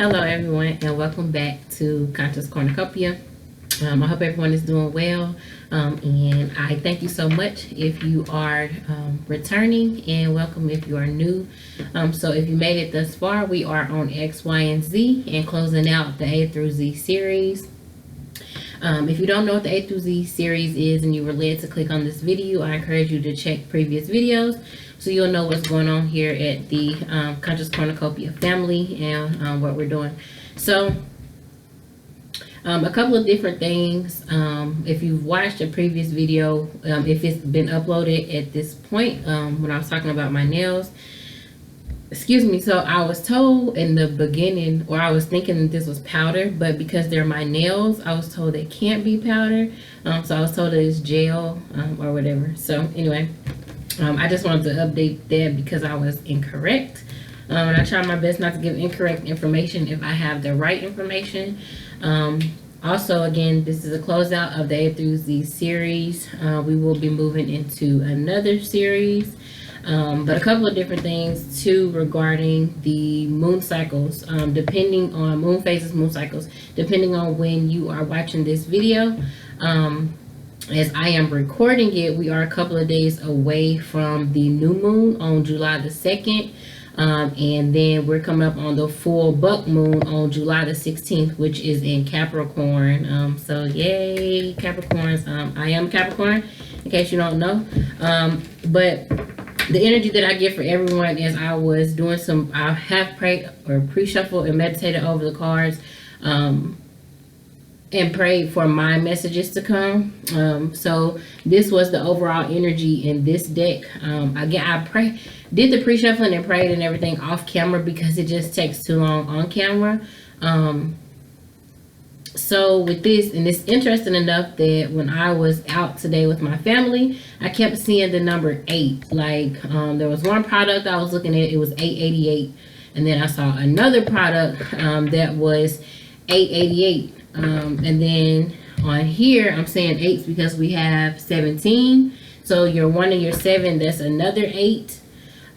Hello everyone and welcome back to Conscious Cornucopia. I hope everyone is doing well, and I thank you so much if you are returning, and welcome if you are new. So if you made it thus far, we are on X, Y, and Z and closing out the A through Z series. If you don't know what the A through Z series is and you were led to click on this video, I encourage you to check previous videos so you'll know what's going on here at the Conscious Cornucopia family and what we're doing. So a couple of different things. If you've watched a previous video, if it's been uploaded at this point, when I was talking about my nails, excuse me, so I was told in the beginning, or I was thinking that this was powder, but because they're my nails, I was told it can't be powder. So I was told that it's gel or whatever. So anyway, I just wanted to update that because I was incorrect. And I try my best not to give incorrect information if I have the right information. Also, again, this is a closeout of the A through Z series. We will be moving into another series. But a couple of different things too regarding the moon cycles, depending on moon phases, moon cycles, depending on when you are watching this video. As I am recording it, we are a couple of days away from the new moon on July the 2nd. And then we're coming up on the full buck moon on July the 16th, which is in Capricorn. So yay, Capricorns. I am Capricorn, in case you don't know. But the energy that I get for everyone as I was doing I have prayed or pre-shuffled and meditated over the cards, and prayed for my messages to come. So this was the overall energy in this deck. Again, I did the pre-shuffling and prayed and everything off camera because it just takes too long on camera. So with this, and it's interesting enough that when I was out today with my family, I kept seeing the number 8. Like there was one product I was looking at, it was 888, and then I saw another product that was 888. And then on here I'm saying 8s because we have 17, so your 1 and your 7, that's another 8.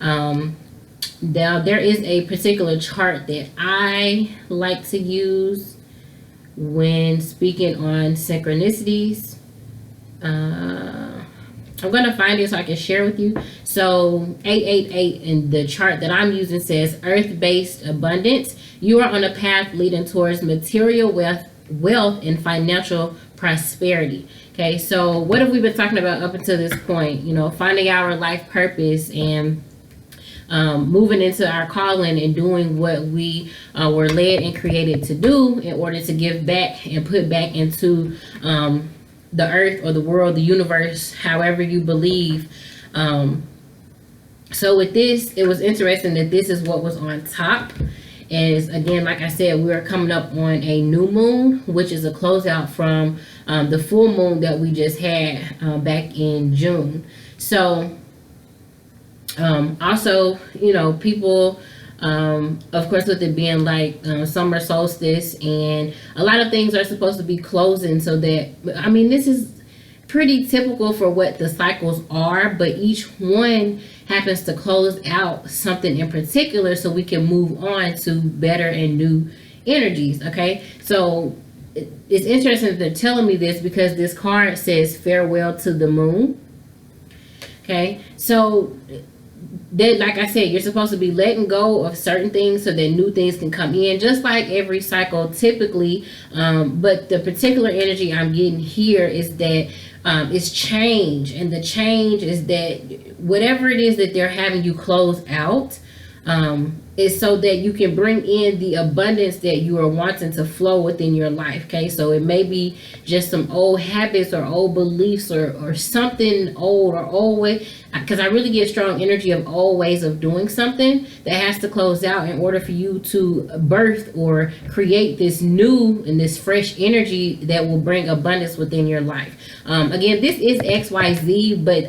Now there is a particular chart that I like to use when speaking on synchronicities. I'm gonna find it so I can share with you. So 888 in the chart that I'm using says earth-based abundance. You are on a path leading towards material wealth and financial prosperity. Okay, so what have we been talking about up until this point? You know, finding our life purpose and moving into our calling and doing what we were led and created to do in order to give back and put back into the earth or the world, the universe, however you believe. So with this, it was interesting that this is what was on top. As again, like I said, we are coming up on a new moon, which is a closeout from the full moon that we just had back in June. So also, you know, people, of course, with it being like summer solstice, and a lot of things are supposed to be closing, so that, I mean, this is pretty typical for what the cycles are, but each one happens to close out something in particular so we can move on to better and new energies. Okay, so it's interesting that they're telling me this because this card says farewell to the moon. Okay, so that, like I said, you're supposed to be letting go of certain things so that new things can come in, just like every cycle typically. But the particular energy I'm getting here is that it's change, and the change is that whatever it is that they're having you close out is so that you can bring in the abundance that you are wanting to flow within your life. Okay, so it may be just some old habits or old beliefs or something old or old way, because I really get strong energy of old ways of doing something that has to close out in order for you to birth or create this new and this fresh energy that will bring abundance within your life. Again, this is XYZ, but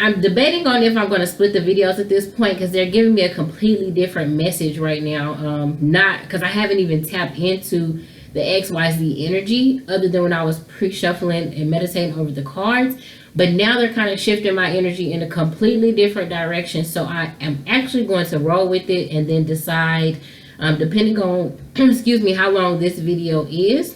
I'm debating on if I'm going to split the videos at this point because they're giving me a completely different message right now. Not because I haven't even tapped into the XYZ energy other than when I was pre-shuffling and meditating over the cards. But now they're kind of shifting my energy in a completely different direction. So I am actually going to roll with it and then decide depending on excuse me, how long this video is.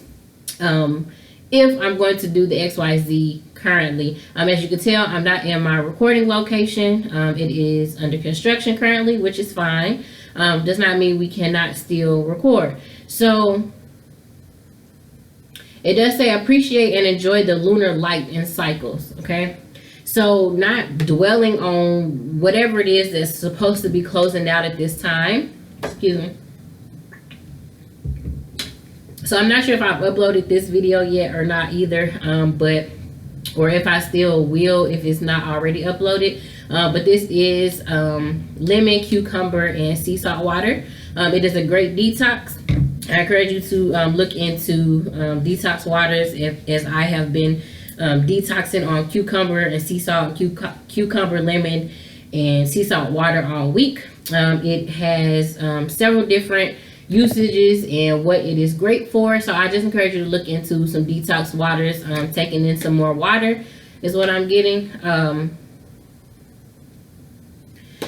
If I'm going to do the XYZ currently. As you can tell, I'm not in my recording location. It is under construction currently, which is fine. Does not mean we cannot still record. So it does say appreciate and enjoy the lunar light and cycles. Okay, so not dwelling on whatever it is that's supposed to be closing out at this time. Excuse me. So I'm not sure if I've uploaded this video yet or not either, or if I still will if it's not already uploaded. But this is lemon, cucumber, and sea salt water. It is a great detox. I encourage you to look into detox waters as I have been detoxing on cucumber and sea salt, cucumber, lemon, and sea salt water all week. It has several different usages and what it is great for, so I just encourage you to look into some detox waters. Taking in some more water is what I'm getting.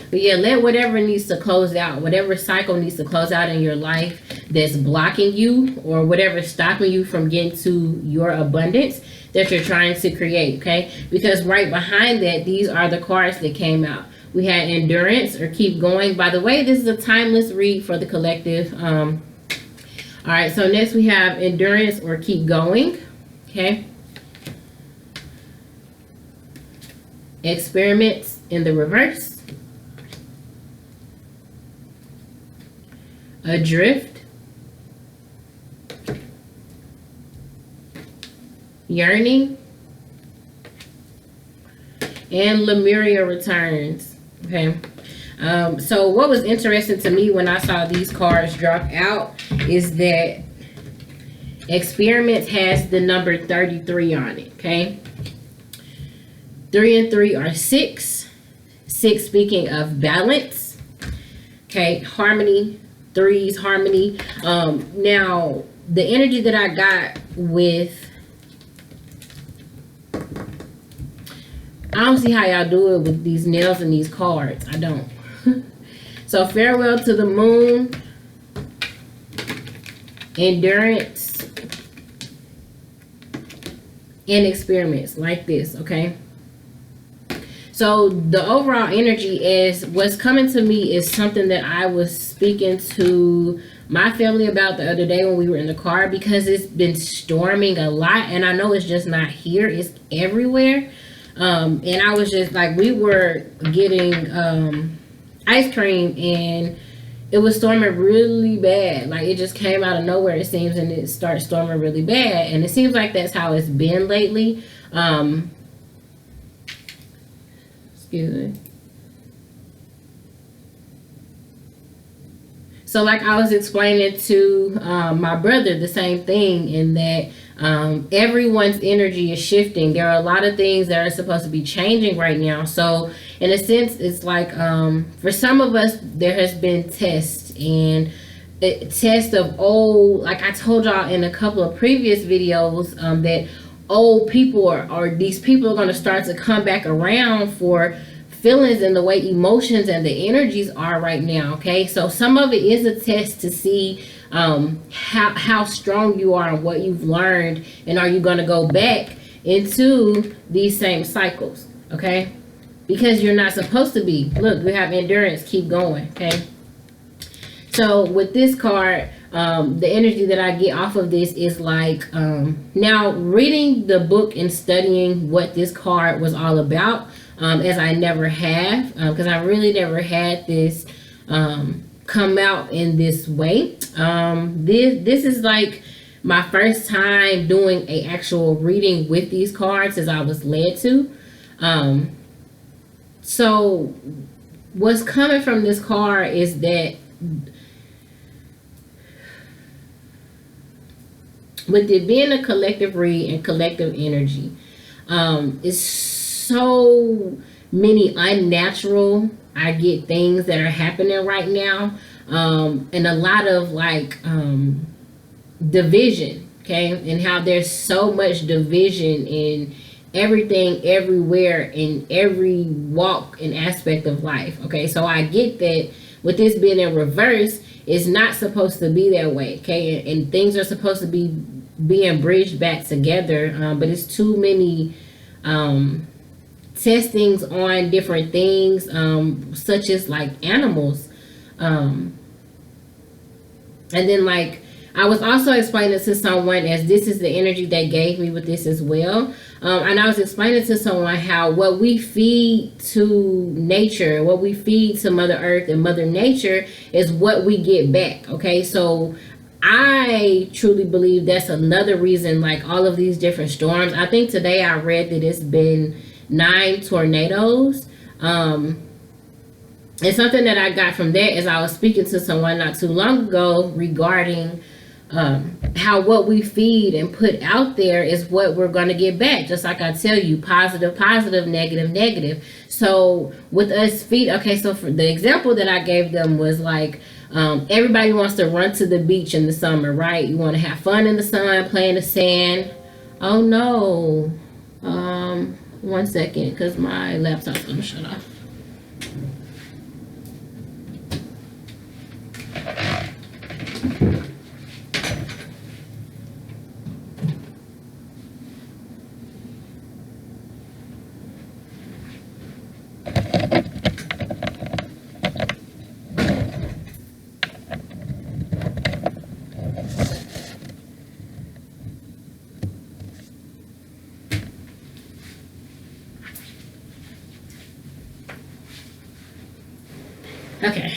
But yeah, let whatever needs to close out, whatever cycle needs to close out in your life that's blocking you, or whatever is stopping you from getting to your abundance that you're trying to create. Okay, because right behind that, these are the cards that came out. We had endurance or keep going. By the way, this is a timeless read for the collective. All right, so next we have endurance or keep going. Okay. Experiments in the reverse. Adrift. Yearning. And Lemuria returns. Okay, so what was interesting to me when I saw these cards drop out is that experiments has the number 33 on it. Okay, 3 and 3 are 6. 6 speaking of balance. Okay, harmony. 3's harmony. Now the energy that I got with, I don't see how y'all do it with these nails and these cards. I don't. So farewell to the moon, endurance, and experiments like this. Okay, so the overall energy is what's coming to me is something that I was speaking to my family about the other day when we were in the car, because it's been storming a lot, and I know it's just not here, it's everywhere. And I was just like, we were getting ice cream and it was storming really bad. Like it just came out of nowhere, it seems, and it started storming really bad. And it seems like that's how it's been lately. Excuse me. So like I was explaining to my brother the same thing, in that everyone's energy is shifting. There are a lot of things that are supposed to be changing right now. So in a sense, it's like for some of us, there has been tests and tests of old, like I told y'all in a couple of previous videos, that old people or these people are going to start to come back around for feelings and the way emotions and the energies are right now. Okay, so some of it is a test to see how strong you are and what you've learned, and are you going to go back into these same cycles. Okay, because you're not supposed to be. Look, we have endurance, keep going. Okay, so with this card, the energy that I get off of this is like, now reading the book and studying what this card was all about, as I never have, because I really never had this come out in this way. This is like my first time doing a actual reading with these cards, as I was led to. So what's coming from this card is that with it being a collective read and collective energy, it's so many unnatural, I get things that are happening right now, and a lot of like division. Okay, and how there's so much division in everything, everywhere, in every walk and aspect of life. Okay, so I get that with this being in reverse, it's not supposed to be that way, okay? And things are supposed to be being bridged back together, but it's too many testings on different things, such as like animals. And then like I was also explaining to someone, as this is the energy they gave me with this as well, and I was explaining to someone how what we feed to nature, what we feed to Mother Earth and Mother Nature is what we get back, okay? So I truly believe that's another reason, like all of these different storms. I think today I read that it's been 9 tornadoes. And something that I got from that is I was speaking to someone not too long ago regarding how what we feed and put out there is what we're going to get back. Just like I tell you, positive, positive, negative, negative. So with us feed, okay, so for the example that I gave them was like, everybody wants to run to the beach in the summer, right? You want to have fun in the sun, play in the sand. Oh no. 1 second, because my laptop's going to shut off. Okay,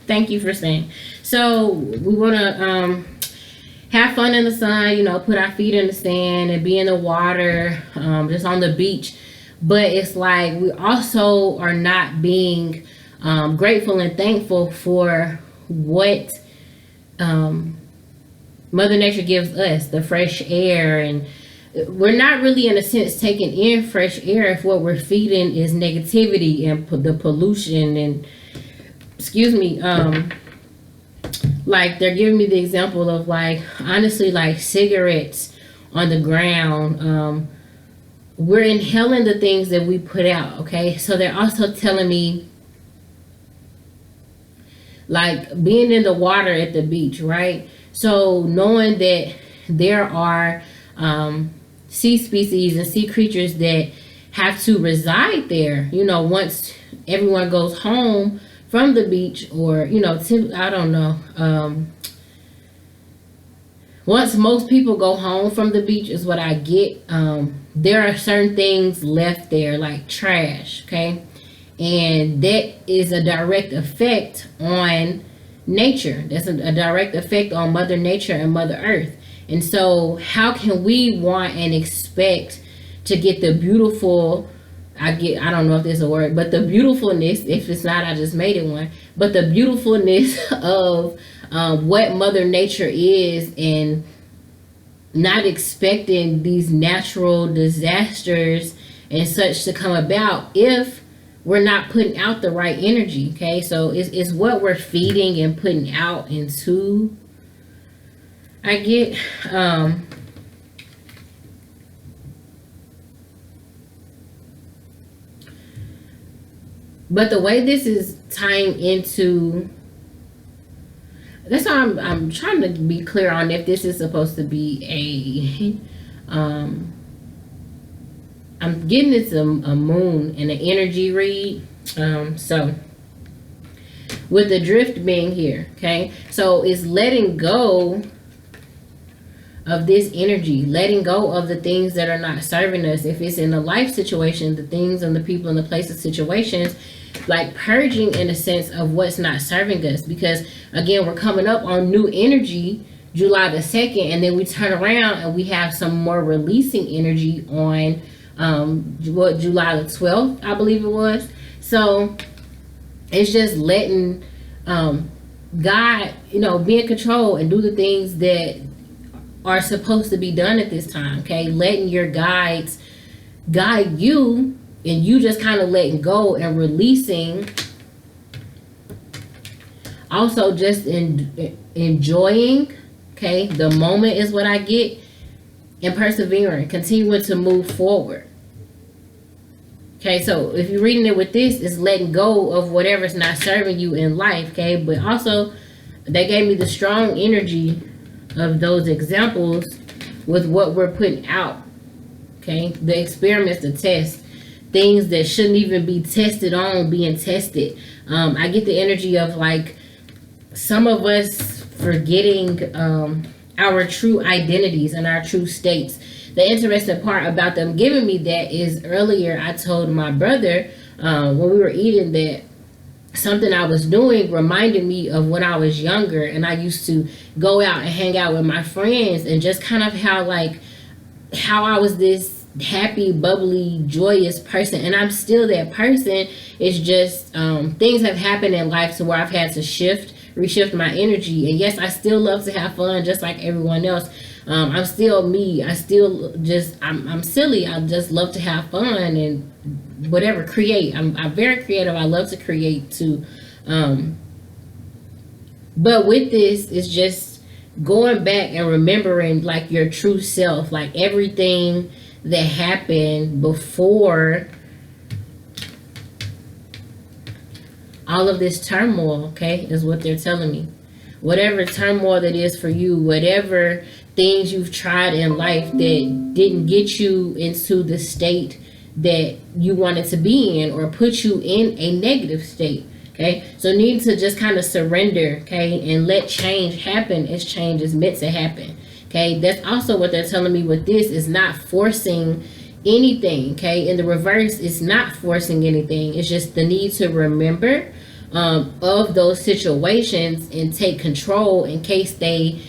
thank you for saying. So we want to have fun in the sun, you know, put our feet in the sand and be in the water, just on the beach. But it's like we also are not being grateful and thankful for what Mother Nature gives us, the fresh air. And we're not really, in a sense, taking in fresh air if what we're feeding is negativity and the pollution and like they're giving me the example of, like, honestly, like cigarettes on the ground. We're inhaling the things that we put out, okay? So they're also telling me, like, being in the water at the beach, right? So knowing that there are sea species and sea creatures that have to reside there, you know, once everyone goes home from the beach, or, you know, I don't know. Once most people go home from the beach is what I get. There are certain things left there, like trash, okay? And that is a direct effect on nature. That's a direct effect on Mother Nature and Mother Earth. And so how can we want and expect to get the beautiful, I don't know if there's a word, but the beautifulness, if it's not, I just made it one, but the beautifulness of what Mother Nature is, and not expecting these natural disasters and such to come about if we're not putting out the right energy, okay? So it's what we're feeding and putting out into, I get. But the way this is tying into, that's why I'm trying to be clear on if this is supposed to be a, I'm getting this a moon and an energy read. So with the drift being here, okay? So it's letting go of this energy, letting go of the things that are not serving us. If it's in a life situation, the things and the people and the places, situations, like purging in a sense of what's not serving us. Because again, we're coming up on new energy July the 2nd, and then we turn around and we have some more releasing energy on July the 12th, I believe it was. So it's just letting God, you know, be in control and do the things that are supposed to be done at this time, okay? Letting your guides guide you, and you just kind of letting go and releasing. Also just enjoying, okay? The moment is what I get. And persevering, continuing to move forward. Okay, so if you're reading it with this, it's letting go of whatever's not serving you in life, okay? But also they gave me the strong energy of those examples with what we're putting out. Okay, the experiments, the tests, things that shouldn't even be tested on being tested. I get the energy of like some of us forgetting our true identities and our true states. The interesting part about them giving me that is earlier I told my brother when we were eating that something I was doing reminded me of when I was younger, and I used to go out and hang out with my friends, and just kind of how I was this happy, bubbly, joyous person, and I'm still that person. It's just things have happened in life to where I've had to reshift my energy. And yes, I still love to have fun just like everyone else. I'm still me. I'm silly. I just love to have fun and whatever, create. I'm very creative. I love to create too. But with this, it's just going back and remembering like your true self, like everything that happened before all of this turmoil, okay, is what they're telling me. Whatever turmoil that is for you, whatever things you've tried in life that didn't get you into the state that you wanted to be in, or put you in a negative state, okay? So you need to just kind of surrender, okay, and let change happen as change is meant to happen, okay? That's also what they're telling me with this, is not forcing anything, okay? In the reverse, it's not forcing anything. It's just the need to remember of those situations and take control in case they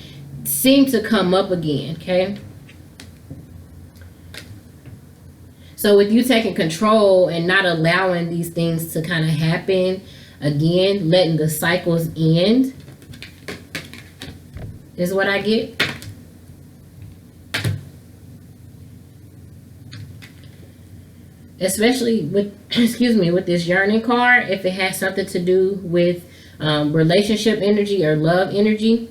seem to come up again, okay? So with you taking control and not allowing these things to kind of happen again, letting the cycles end, is what I get. Especially with, with this yearning card, if it has something to do with relationship energy or love energy,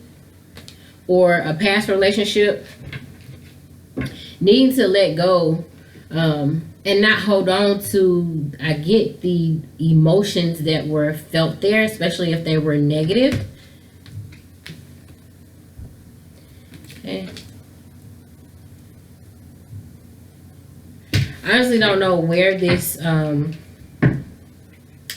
or a past relationship, needing to let go and not hold on to, I get the emotions that were felt there, especially if they were negative. Okay. I honestly don't know where this is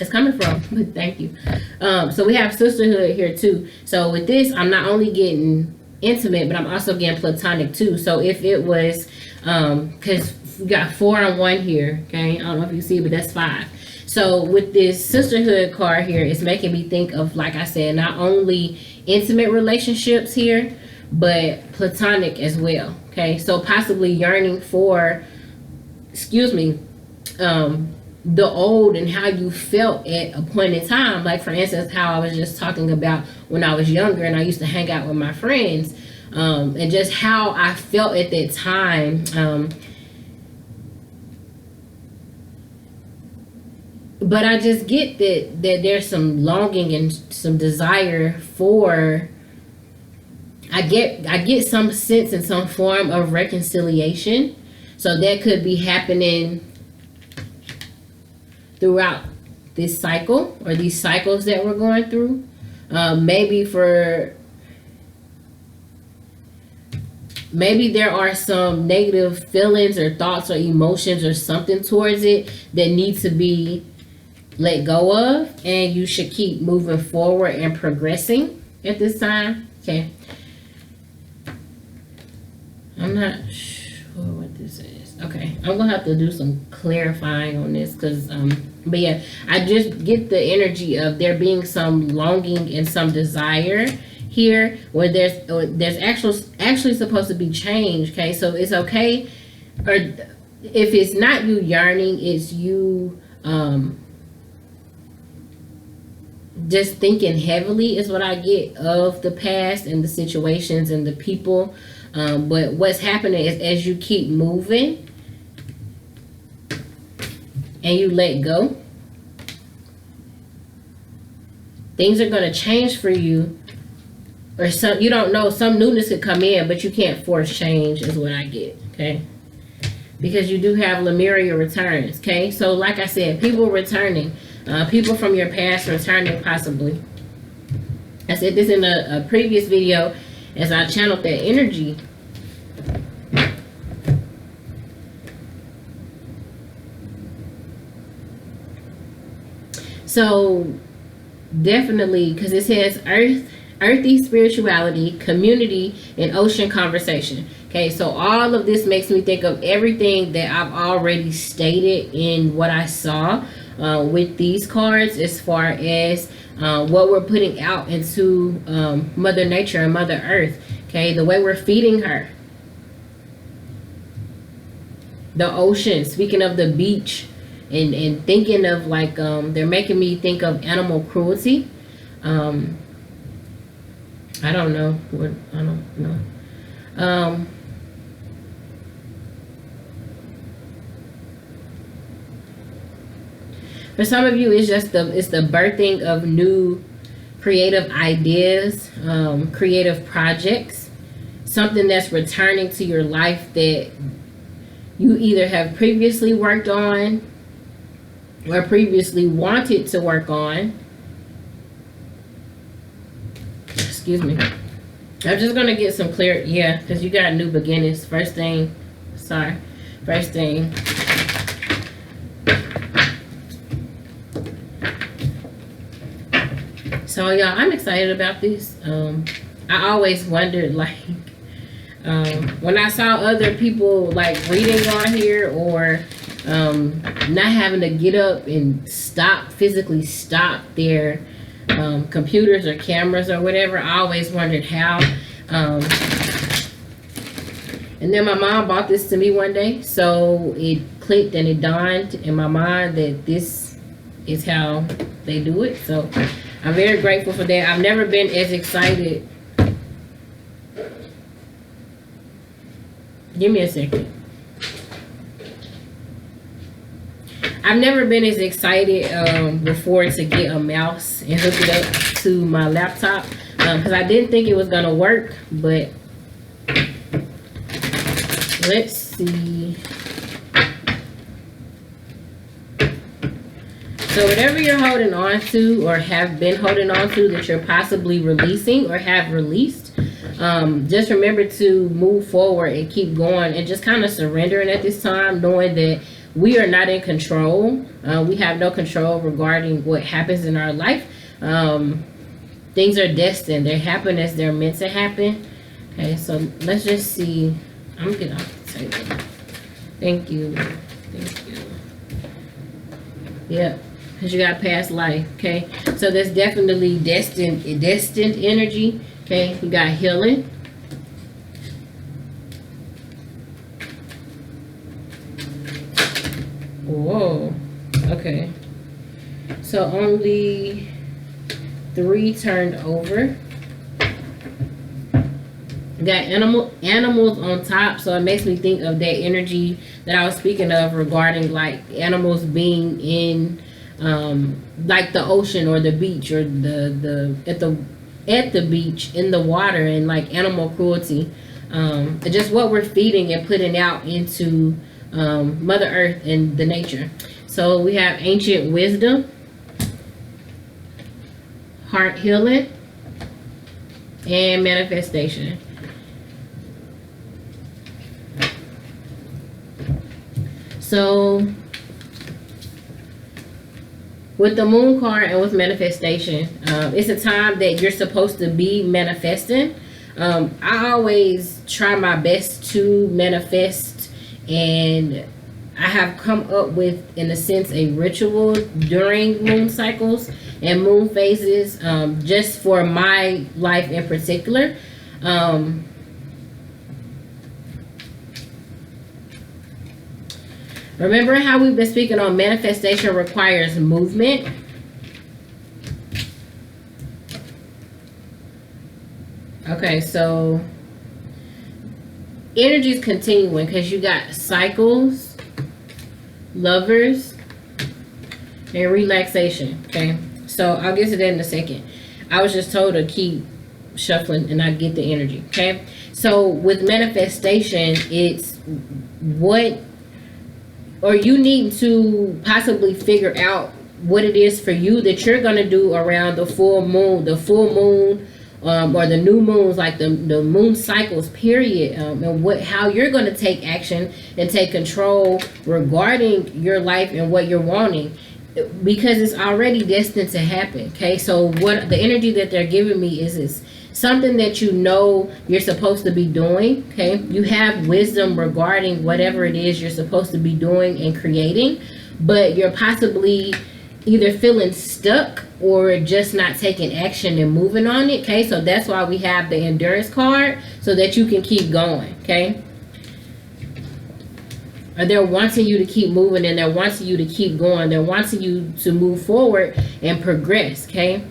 coming from, but thank you. So we have sisterhood here too. So with this, I'm not only getting intimate, but I'm also getting platonic too. So if it was, because we got 4 on 1 here, okay? I don't know if you see, but that's 5. So with this sisterhood card here, it's making me think of, like I said, not only intimate relationships here, but platonic as well, okay? So possibly yearning for, the old and how you felt at a point in time. Like for instance, how I was just talking about when I was younger and I used to hang out with my friends, and just how I felt at that time. But I just get that there's some longing and some desire for, I get some sense and some form of reconciliation. So that could be happening throughout this cycle, or these cycles that we're going through. Maybe there are some negative feelings or thoughts or emotions or something towards it that needs to be let go of, and you should keep moving forward and progressing at this time. Okay. I'm not sure what this is. Okay, I'm gonna have to do some clarifying on this, because but yeah, I just get the energy of there being some longing and some desire here, where there's actually supposed to be change. Okay, so it's okay, or if it's not you yearning, it's you just thinking heavily, is what I get of the past and the situations and the people. But what's happening is, as you keep moving and you let go, things are going to change for you, or some, you don't know, some newness could come in, but you can't force change, is what I get. Okay, because you do have Lemuria returns. Okay, so like I said, people returning, people from your past returning possibly. I said this in a previous video as I channeled that energy. So definitely, because it says earthy spirituality, community, and ocean conversation. Okay, so all of this makes me think of everything that I've already stated in what I saw with these cards, as far as what we're putting out into Mother Nature and Mother Earth. Okay, the way we're feeding her. The ocean, speaking of the beach, and thinking of like, they're making me think of animal cruelty. I don't know what, I don't know. For some of you, it's just it's the birthing of new creative ideas, creative projects, something that's returning to your life that you either have previously worked on or previously wanted to work on. Excuse me. I'm just going to get some clear, yeah, because you got new beginnings. First thing. So y'all, I'm excited about this. I always wondered, like, when I saw other people like reading on here, or not having to get up and physically stop their computers or cameras or whatever, I always wondered how. And then my mom bought this to me one day, so it clicked and it dawned in my mind that this is how they do it. So I'm very grateful for that. I've never been as excited. Give me a second. I've never been as excited before to get a mouse and hook it up to my laptop, because I didn't think it was gonna work, but let's see. So whatever you're holding on to or have been holding on to that you're possibly releasing or have released, just remember to move forward and keep going, and just kind of surrendering at this time, knowing that we are not in control. We have no control regarding what happens in our life. Things are destined. They happen as they're meant to happen. Okay, so let's just see. I'm gonna get off the table. Thank you. Thank you. Yep. Because you got past life. Okay, so that's definitely destined energy. Okay, we got healing. Whoa. Okay, so only 3 turned over. We got animals on top, so it makes me think of that energy that I was speaking of regarding like animals being in like the ocean or the beach, or at the beach in the water, and like animal cruelty, just what we're feeding and putting out into Mother Earth and the nature. So we have ancient wisdom, heart healing, and manifestation. So with the moon card and with manifestation, it's a time that you're supposed to be manifesting. I always try my best to manifest, and I have come up with, in a sense, a ritual during moon cycles and moon phases, just for my life in particular. Remember how we've been speaking on manifestation requires movement? Okay, so energy is continuing because you got cycles, lovers, and relaxation. Okay, so I'll get to that in a second. I was just told to keep shuffling and I get the energy. Okay, so with manifestation, it's what, or you need to possibly figure out what it is for you that you're going to do around the full moon, or the new moons, like the moon cycles, period, and how you're going to take action and take control regarding your life and what you're wanting, because it's already destined to happen. Okay, so what the energy that they're giving me is something that you know you're supposed to be doing. Okay, you have wisdom regarding whatever it is you're supposed to be doing and creating, but you're possibly either feeling stuck or just not taking action and moving on it. Okay, so that's why we have the endurance card, so that you can keep going. Okay, or they're wanting you to keep moving, and they're wanting you to keep going. They're wanting you to move forward and progress. Okay,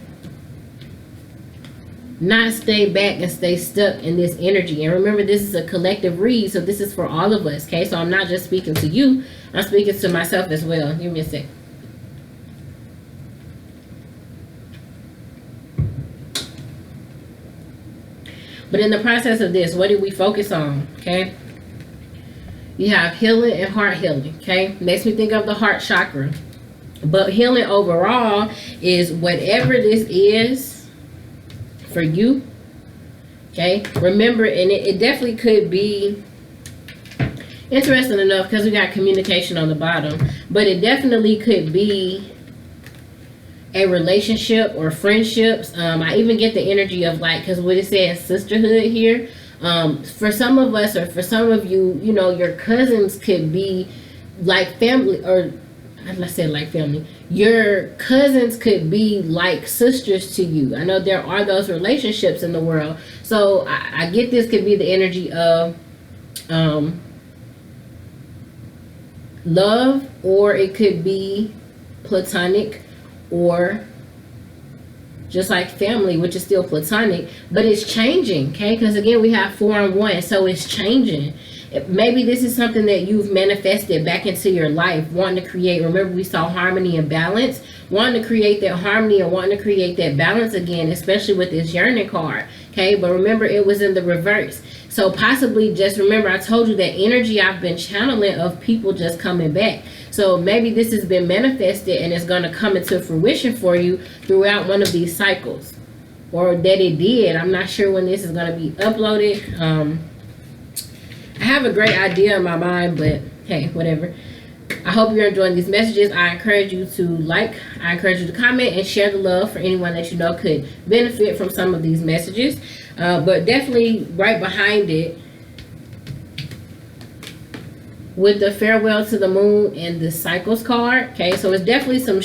not stay back and stay stuck in this energy. And remember, this is a collective read, so this is for all of us. Okay, so I'm not just speaking to you, I'm speaking to myself as well. Give me a sec. But in the process of this, what did we focus on? Okay, you have healing and heart healing. Okay, makes me think of the heart chakra. But healing overall is whatever this is for you. Okay, remember, and it definitely could be interesting enough, because we got communication on the bottom, but it definitely could be a relationship or friendships. I even get the energy of, like, because what it says sisterhood here, for some of us, or for some of you, you know, your cousins could be like family, or let's say like family. Your cousins could be like sisters to you. I know there are those relationships in the world, so I get this could be the energy of love, or it could be platonic, or just like family, which is still platonic, but it's changing. Okay, because again, we have 4 and 1, so it's changing. Maybe this is something that you've manifested back into your life, wanting to create. Remember, we saw harmony and balance, wanting to create that harmony and wanting to create that balance again, especially with this yearning card. Okay, but remember, it was in the reverse. So possibly, just remember, I told you that energy I've been channeling of people just coming back. So maybe this has been manifested and it's going to come into fruition for you throughout one of these cycles, or that it did. I'm not sure when this is going to be uploaded. I have a great idea in my mind, but hey, whatever. I hope you're enjoying these messages. I encourage you to I encourage you to comment and share the love for anyone that you know could benefit from some of these messages. But definitely right behind it, with the farewell to the moon and the cycles card. Okay, so it's definitely some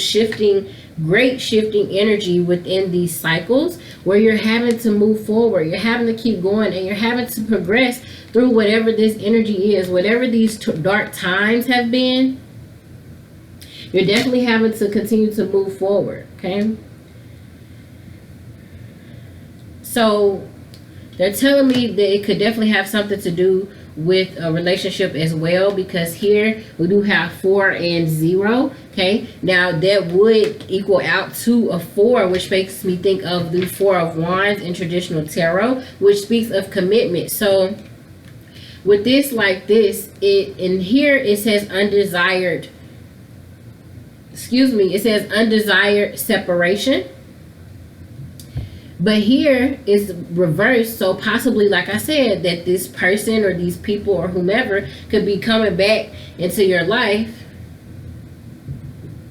great shifting energy within these cycles, where you're having to move forward, you're having to keep going, and you're having to progress through whatever this energy is, whatever these dark times have been. You're definitely having to continue to move forward. Okay, so they're telling me that it could definitely have something to do with a relationship as well, because here we do have 4 and 0. Okay, now that would equal out to a 4, which makes me think of the 4 of Wands in traditional tarot, which speaks of commitment. So with this, like this, in here it says undesired separation. But here is reversed, so possibly, like I said, that this person or these people or whomever could be coming back into your life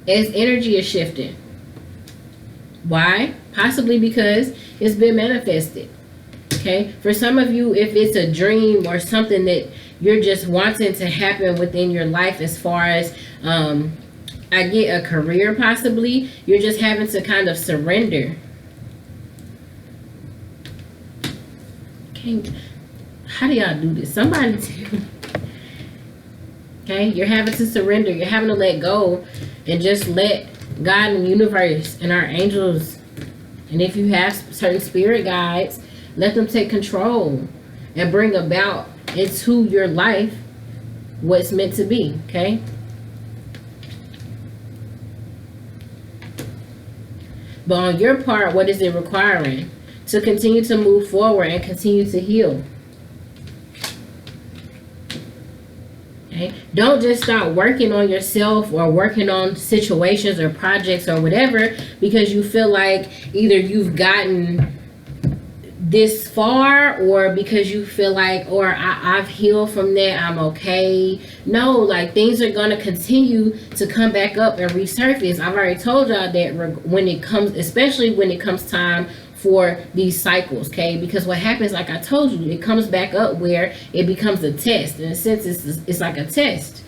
as energy is shifting. Why? Possibly because it's been manifested. Okay, for some of you, if it's a dream or something that you're just wanting to happen within your life, as far as I get a career, possibly you're just having to kind of surrender. How do y'all do this? Somebody tell me. Okay, you're having to surrender, you're having to let go and just let God and the universe and our angels, and if you have certain spirit guides, let them take control and bring about into your life what's meant to be. Okay, but on your part, what is it requiring? To continue to move forward and continue to heal. Okay, Don't just start working on yourself or working on situations or projects or whatever because you feel like either you've gotten this far or because you feel like, or I've healed from that, I'm okay. No, like things are going to continue to come back up and resurface. I've already told y'all that when it comes, especially when it comes time for these cycles, okay? Because what happens, like I told you, it comes back up where it becomes a test. In a sense, it's like a test.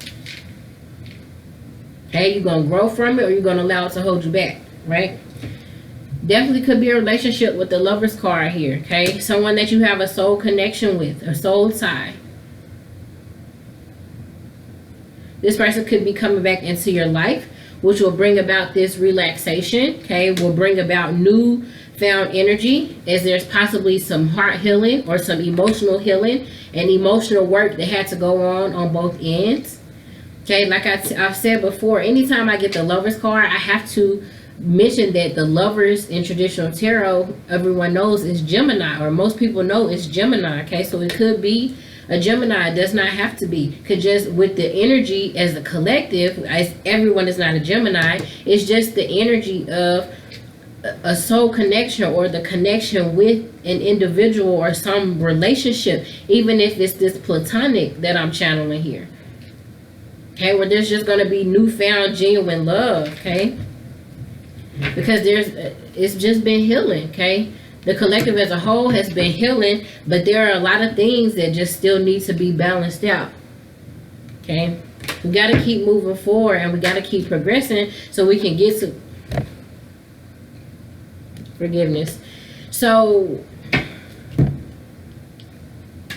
Okay, you're going to grow from it or you're going to allow it to hold you back, right? Definitely could be a relationship with the Lover's card here, okay? Someone that you have a soul connection with, a soul tie. This person could be coming back into your life, which will bring about this relaxation, okay? Will bring about new found energy, as there's possibly some heart healing or some emotional healing and emotional work that had to go on both ends. Okay, like I've said before, anytime I get the Lover's card, I have to mention that the Lovers in traditional tarot, everyone knows is Gemini, or most people know it's Gemini, okay? So it could be a Gemini. It does not have to be. Could just, with the energy as a collective, as everyone is not a Gemini, it's just the energy of a soul connection or the connection with an individual or some relationship, even if it's this platonic that I'm channeling here. Okay, where there's just going to be newfound genuine love, okay? Because it's just been healing, okay? The collective as a whole has been healing, but there are a lot of things that just still need to be balanced out, okay? We got to keep moving forward and we got to keep progressing so we can get to forgiveness. So,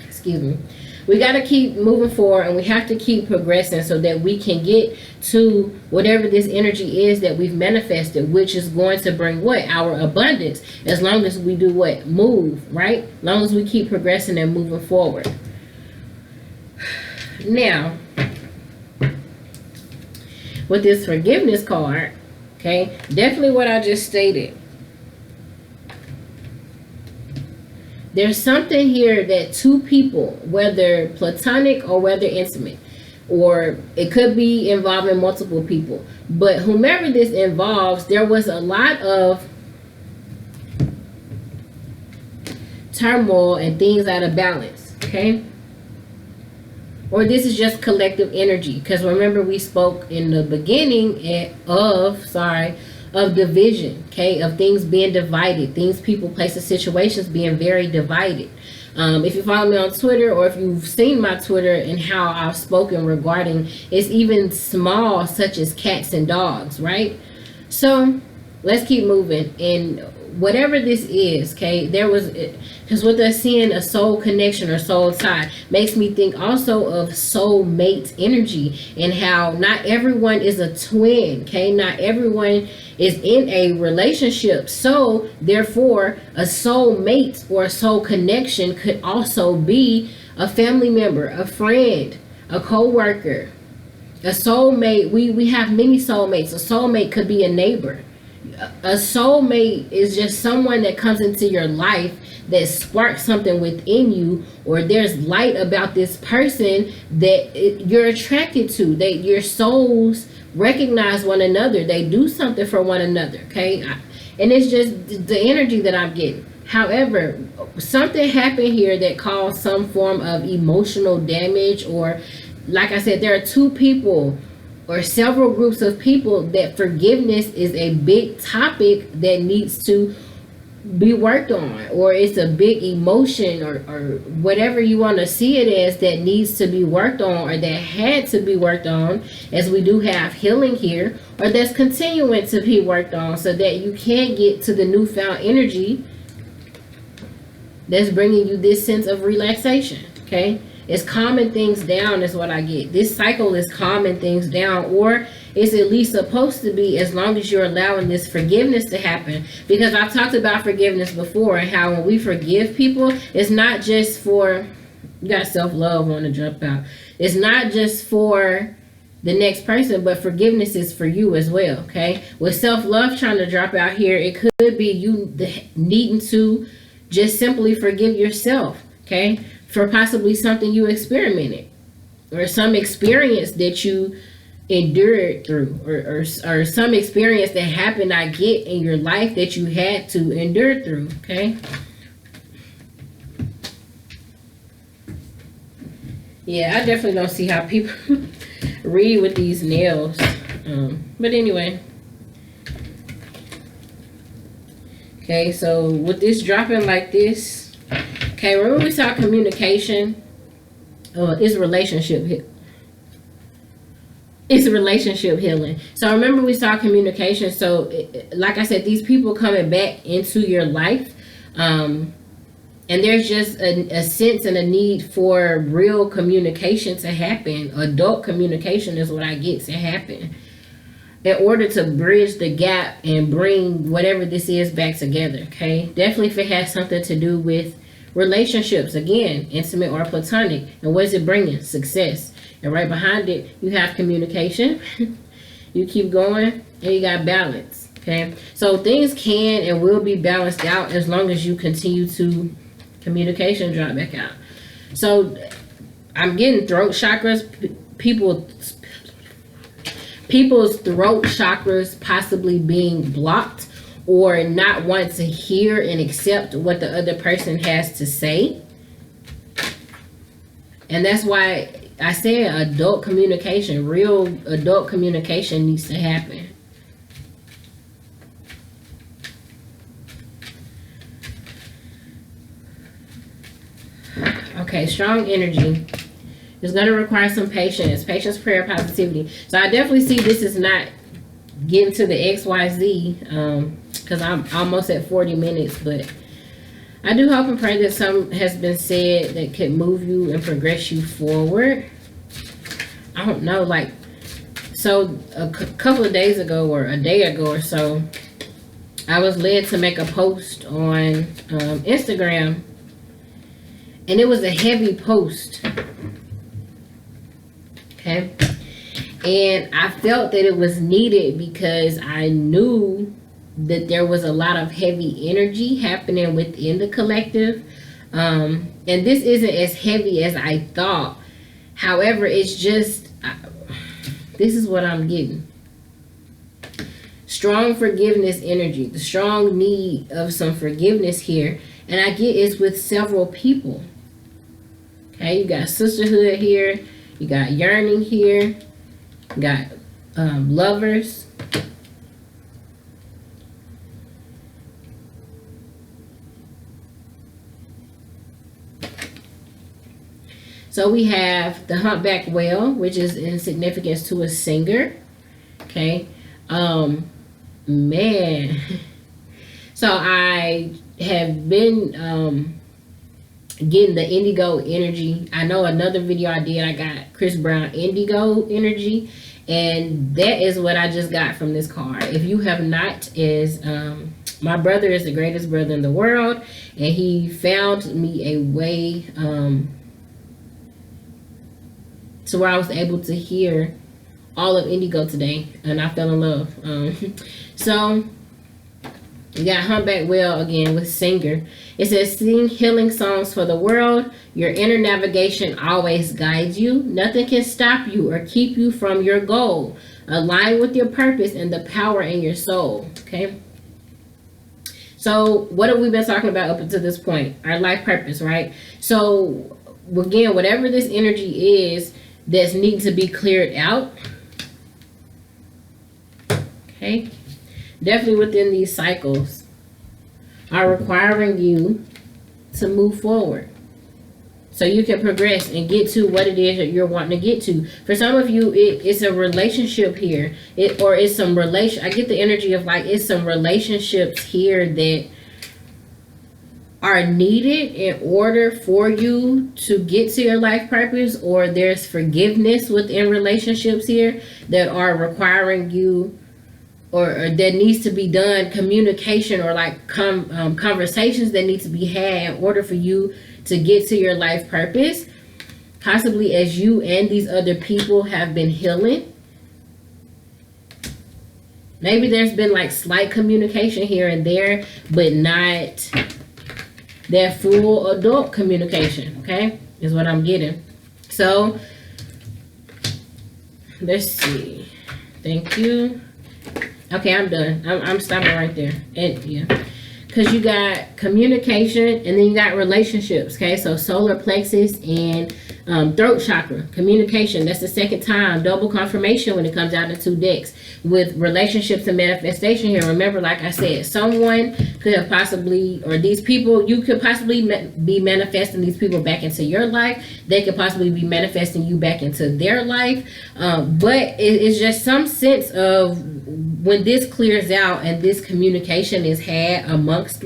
excuse me. We got to keep moving forward and we have to keep progressing so that we can get to whatever this energy is that we've manifested, which is going to bring what? Our abundance. As long as we do what? Move, right? As long as we keep progressing and moving forward. Now, with this forgiveness card, okay, definitely what I just stated. There's something here that two people, whether platonic or whether intimate, or it could be involving multiple people, but whomever this involves, there was a lot of turmoil and things out of balance, okay? Or this is just collective energy, because remember we spoke in the beginning of division, okay, of things being divided, things, people, places, situations being very divided. If you follow me on Twitter, or if you've seen my Twitter and how I've spoken regarding, it's even small, such as cats and dogs, right? So let's keep moving. And whatever this is, okay, there was, because with us seeing a soul connection or soul tie makes me think also of soulmate energy, and how not everyone is a twin, okay? Not everyone is in a relationship. So therefore, a soulmate or a soul connection could also be a family member, a friend, a co-worker, a soulmate. We have many soulmates. A soulmate could be a neighbor. A soulmate is just someone that comes into your life that sparks something within you, or there's light about this person that you're attracted to, that your souls recognize one another, they do something for one another, okay? And it's just the energy that I'm getting. However, something happened here that caused some form of emotional damage, or like I said, there are two people or several groups of people that forgiveness is a big topic that needs to be worked on, or it's a big emotion, or whatever you want to see it as, that needs to be worked on, or that had to be worked on, as we do have healing here, or that's continuing to be worked on, so that you can get to the newfound energy that's bringing you this sense of relaxation, okay? It's calming things down is what I get. This cycle is calming things down, or it's at least supposed to be, as long as you're allowing this forgiveness to happen. Because I've talked about forgiveness before, and how when we forgive people, it's not just for, you got self-love on the jump out. It's not just for the next person, but forgiveness is for you as well, okay? With self-love trying to drop out here, it could be you needing to just simply forgive yourself, okay? For possibly something you experimented, or some experience that you endured through, or some experience that happened, I get, in your life that you had to endure through. Okay. Yeah, I definitely don't see how people read with these nails. But anyway. Okay, so with this dropping like this, okay, remember we saw communication is relationship. It's relationship healing. So remember we saw communication. So like I said, these people coming back into your life, and there's just a sense and a need for real communication to happen. Adult communication is what I get to happen, in order to bridge the gap and bring whatever this is back together. Okay, definitely if it has something to do with relationships, again, intimate or platonic, and what is it bringing? Success. And right behind it, you have communication. You keep going, and you got balance. Okay, so things can and will be balanced out as long as you continue to communication drop back out. So I'm getting throat chakras, people's throat chakras possibly being blocked, or not want to hear and accept what the other person has to say. And that's why I say adult communication, real adult communication needs to happen. Okay, strong energy. It's going to require some patience, prayer, positivity. So I definitely see this is not getting to the XYZ, because I'm almost at 40 minutes, but I do hope and pray that some has been said that could move you and progress you forward. I don't know, like, so a couple of days ago, or a day ago or so, I was led to make a post on Instagram, and it was a heavy post. Okay, and I felt that it was needed because I knew that there was a lot of heavy energy happening within the collective, and this isn't as heavy as I thought. However, it's just this is what I'm getting: strong forgiveness energy, the strong need of some forgiveness here, and I get it's with several people. Okay, you got sisterhood here. You got yearning here. You got lovers. So we have the humpback whale, which is in significance to a singer. Okay. Man. So I have been getting the indigo energy. I know another video I did, I got Chris Brown indigo energy, and that is what I just got from this card. If you have not, is my brother is the greatest brother in the world, and he found me a way to where I was able to hear all of indigo today, and I fell in love. So you got humpback whale again with singer. It says, sing healing songs for the world. Your inner navigation always guides you. Nothing can stop you or keep you from your goal. Align with your purpose and the power in your soul. Okay. So what have we been talking about up until this point? Our life purpose, right? So again, whatever this energy is that's needing to be cleared out. Okay. Definitely within these cycles are requiring you to move forward so you can progress and get to what it is that you're wanting to get to. For some of you, it's a relationship here, or it's some relation. I get the energy of like it's some relationships here that are needed in order for you to get to your life purpose, or there's forgiveness within relationships here that are requiring you, or that needs to be done, communication, or like conversations that need to be had in order for you to get to your life purpose, possibly as you and these other people have been healing. Maybe there's been like slight communication here and there, but not that full adult communication, okay, is what I'm getting. So let's see. Thank you. Okay, I'm done. I'm stopping right there. And yeah, because you got communication and then you got relationships. Okay, so solar plexus and throat chakra, communication. That's the second time, double confirmation when it comes out of 2 decks with relationships and manifestation here. Remember, like I said, someone could have possibly, or these people, you could possibly be manifesting these people back into your life. They could possibly be manifesting you back into their life. But it's just some sense of when this clears out and this communication is had amongst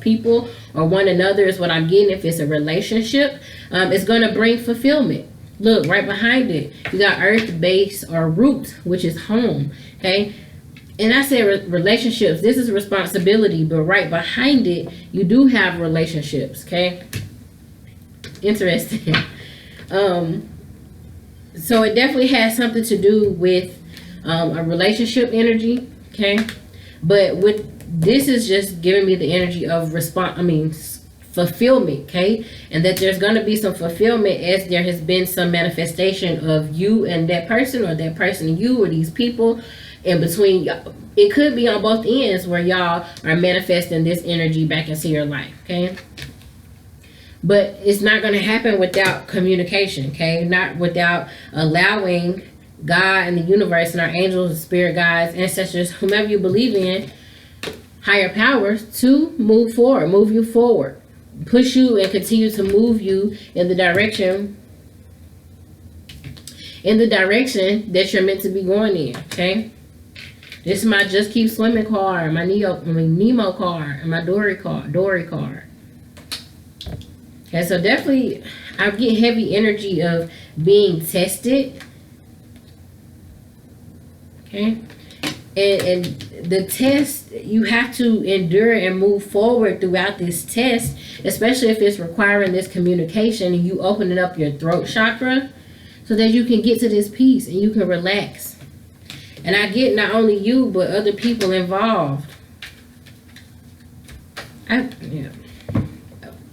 people or one another is what I'm getting. If it's a relationship, it's going to bring fulfillment. Look, right behind it, you got earth base or root, which is home. Okay. And I said relationships. This is responsibility, but right behind it, you do have relationships. Okay. Interesting. So it definitely has something to do with a relationship energy. Okay. But with this is just giving me the energy of fulfillment. Okay. And that there's going to be some fulfillment as there has been some manifestation of you and that person, or that person and you, or these people in between. It could be on both ends where y'all are manifesting this energy back into your life. Okay. But it's not going to happen without communication. Okay. Not without allowing God and the universe and our angels, spirit guides, ancestors, whomever you believe in, higher powers, to move forward, move you forward, push you and continue to move you in the direction that you're meant to be going in. Okay. This is my Just Keep Swimming card, my Nemo card, and my Dory card. Okay, so definitely I get heavy energy of being tested. Okay. And the test, you have to endure and move forward throughout this test, especially if it's requiring this communication and you opening up your throat chakra so that you can get to this peace and you can relax. And I get not only you, but other people involved.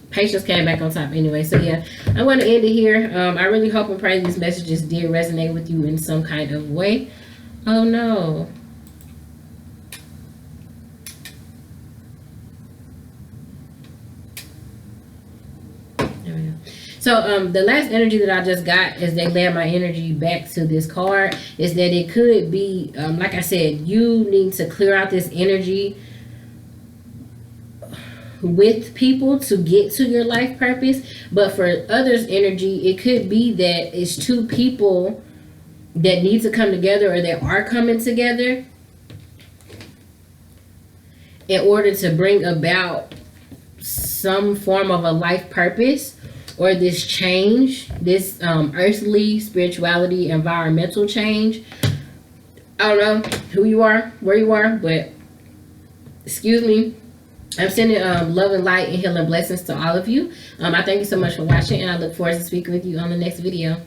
Patience came back on top anyway. So yeah, I'm going to end it here. I really hope and pray these messages did resonate with you in some kind of way. Oh no. So the last energy that I just got as they led my energy back to this card is that it could be, like I said, you need to clear out this energy with people to get to your life purpose. But for others' energy, it could be that it's 2 people that need to come together, or that are coming together in order to bring about some form of a life purpose, or this change, this earthly spirituality, environmental change. I don't know who you are, where you are, but excuse me. I'm sending love and light and healing blessings to all of you. I thank you so much for watching, and I look forward to speaking with you on the next video.